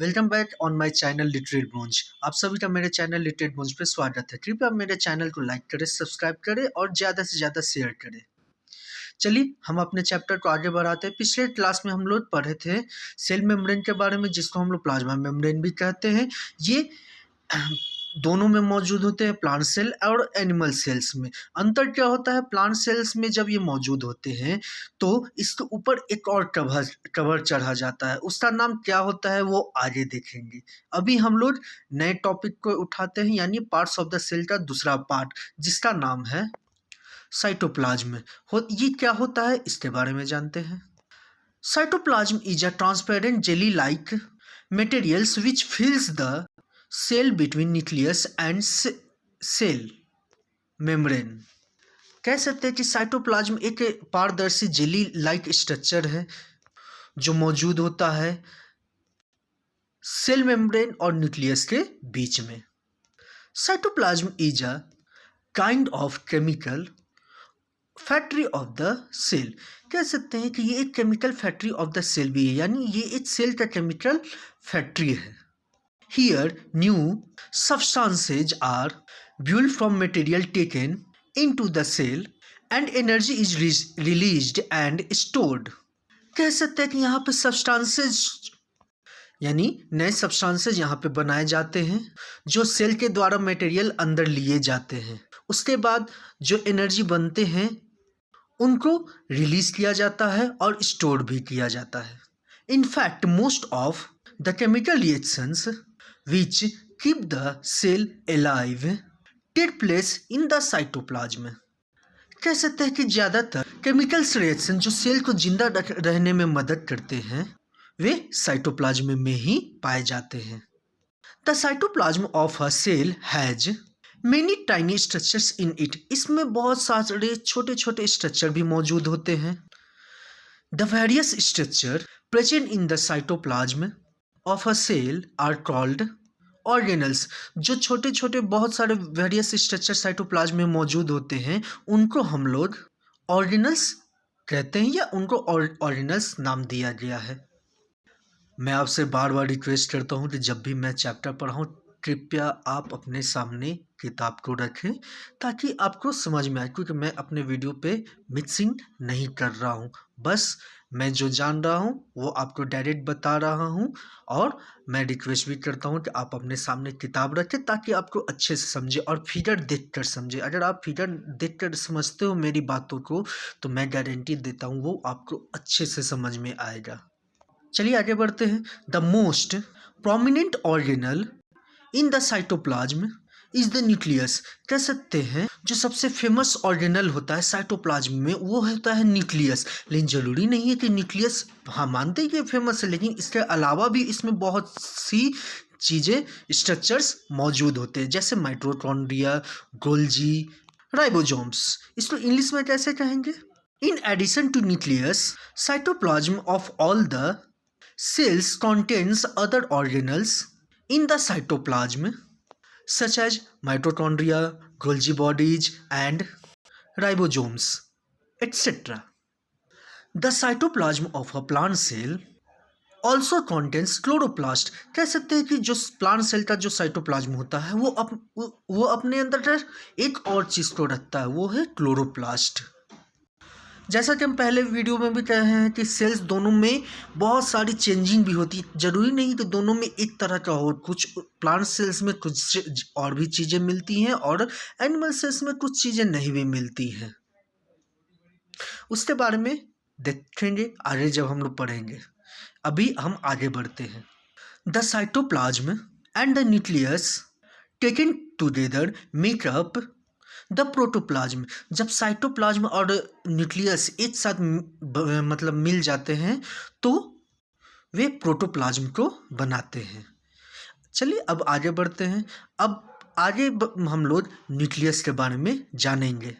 Welcome back on my channel literate bronze. आप सभी का मेरे चैनल लिटरेट ब्रोंज पे स्वागत है। कृपया मेरे चैनल को लाइक करें, सब्सक्राइब करें और ज़्यादा से ज़्यादा शेयर करें। चलिए हम अपने चैप्टर को आगे बढ़ाते हैं। पिछले क्लास में हम लोग पढ़े थे सेल मेम्ब्रेन के बारे में, जिसको हम लोग प्लाज्मा मेम्ब्रेन भी कहते हैं। ये दोनों में मौजूद होते हैं, प्लांट सेल और एनिमल सेल्स में। अंतर क्या होता है? प्लांट सेल्स में जब ये मौजूद होते हैं तो इसके ऊपर एक और कवर चढ़ा जाता है। उसका नाम क्या होता है वो आगे देखेंगे। अभी हम लोग नए टॉपिक को उठाते हैं, यानी पार्ट्स ऑफ द सेल का दूसरा पार्ट, जिसका नाम है साइटोप्लाज्म। ये क्या होता है इसके बारे में जानते हैं। Cytoplasm is a transparent jelly like materials which fills the cell between nucleus and cell membrane। कह सकते हैं कि साइटोप्लाज्म एक पारदर्शी जेली लाइक स्ट्रक्चर है जो मौजूद होता है सेल मेम्ब्रेन और न्यूक्लियस के बीच में। Cytoplasm is a kind of chemical factory of the cell. कह सकते हैं कि ये एक chemical factory of the cell भी है, यानी ये एक सेल का केमिकल फैक्ट्री है। Here new substances are built from material taken into the cell and energy is released and stored। कह सकते हैं कि यहाँ पे सब्सटेंसेज यानी नए सब्सटेंसेज यहाँ पे बनाए जाते हैं जो सेल के द्वारा मटेरियल अंदर लिए जाते हैं। उसके बाद जो एनर्जी बनते हैं उनको रिलीज किया जाता है और स्टोर भी किया जाता है। In fact most of the chemical reactions which keep the cell alive take place in the cytoplasm। कह सकते हैं कि ज़्यादातर केमिकल रिएक्शन जो सेल को जिंदा रहने में मदद करते हैं वे साइटोप्लाज्म में ही पाए जाते हैं। The cytoplasm of a cell has many tiny structures in it. इसमें बहुत सारे छोटे छोटे स्ट्रक्चर भी मौजूद होते हैं। The various structure present in the cytoplasm of a cell are called organelles. जो छोटे छोटे बहुत सारे वेरियस स्ट्रक्चर साइटोप्लाज्म में मौजूद होते हैं उनको हम लोग ऑर्गेनल्स कहते हैं, या उनको ऑर्गेनल्स नाम दिया गया है। मैं आपसे बार बार रिक्वेस्ट करता हूँ कि जब भी मैं चैप्टर पढ़ाऊँ कृपया आप अपने सामने किताब को रखें ताकि आपको समझ में आए, क्योंकि मैं अपने वीडियो पे मिक्सिंग नहीं कर रहा हूँ। बस मैं जो जान रहा हूँ वो आपको डायरेक्ट बता रहा हूँ, और मैं रिक्वेस्ट भी करता हूँ कि आप अपने सामने किताब रखें ताकि आपको अच्छे से समझे और फिगर देख कर समझे। अगर आप फिगर देख कर समझते हो मेरी बातों को तो मैं गारंटी देता हूँ वो आपको अच्छे से समझ में आएगा। चलिए आगे बढ़ते हैं। The most prominent organelle in the cytoplasm is the nucleus. कह सकते हैं जो सबसे फेमस ऑर्गेनल होता है साइटोप्लाज्म में वो होता है न्यूक्लियस। लेकिन जरूरी नहीं है कि न्यूक्लियस, हाँ मानते हैं कि फेमस है, लेकिन इसके अलावा भी इसमें बहुत सी चीज़ें स्ट्रक्चर्स मौजूद होते हैं, जैसे माइटोकॉन्ड्रिया, गोल्जी, राइबोसोम्स। इसको इंग्लिश में कैसे कहेंगे? In addition to nucleus cytoplasm of all the cells contains other organelles in the cytoplasm such as mitochondria, Golgi bodies and ribosomes, etc. The cytoplasm of a plant cell also contains chloroplast। कह सकते हैं कि जो plant cell का जो cytoplasm होता है वो अपने अंदर एक और चीज़ को रखता है, वो है क्लोरोप्लास्ट। जैसा कि हम पहले वीडियो में भी कहे हैं कि सेल्स दोनों में बहुत सारी चेंजिंग भी होती है। ज़रूरी नहीं कि दोनों में एक तरह का हो, कुछ प्लांट सेल्स में कुछ और भी चीज़ें मिलती हैं और एनिमल सेल्स में कुछ चीज़ें नहीं भी मिलती हैं। उसके बारे में देखेंगे आगे जब हम लोग पढ़ेंगे। अभी हम आगे बढ़ते हैं। The cytoplasm and the nucleus taken together make up the protoplasm. जब साइटोप्लाज्म और न्यूक्लियस एक साथ मतलब मिल जाते हैं तो वे प्रोटोप्लाज्म को बनाते हैं। चलिए अब आगे बढ़ते हैं। अब आगे हम लोग न्यूक्लियस के बारे में जानेंगे।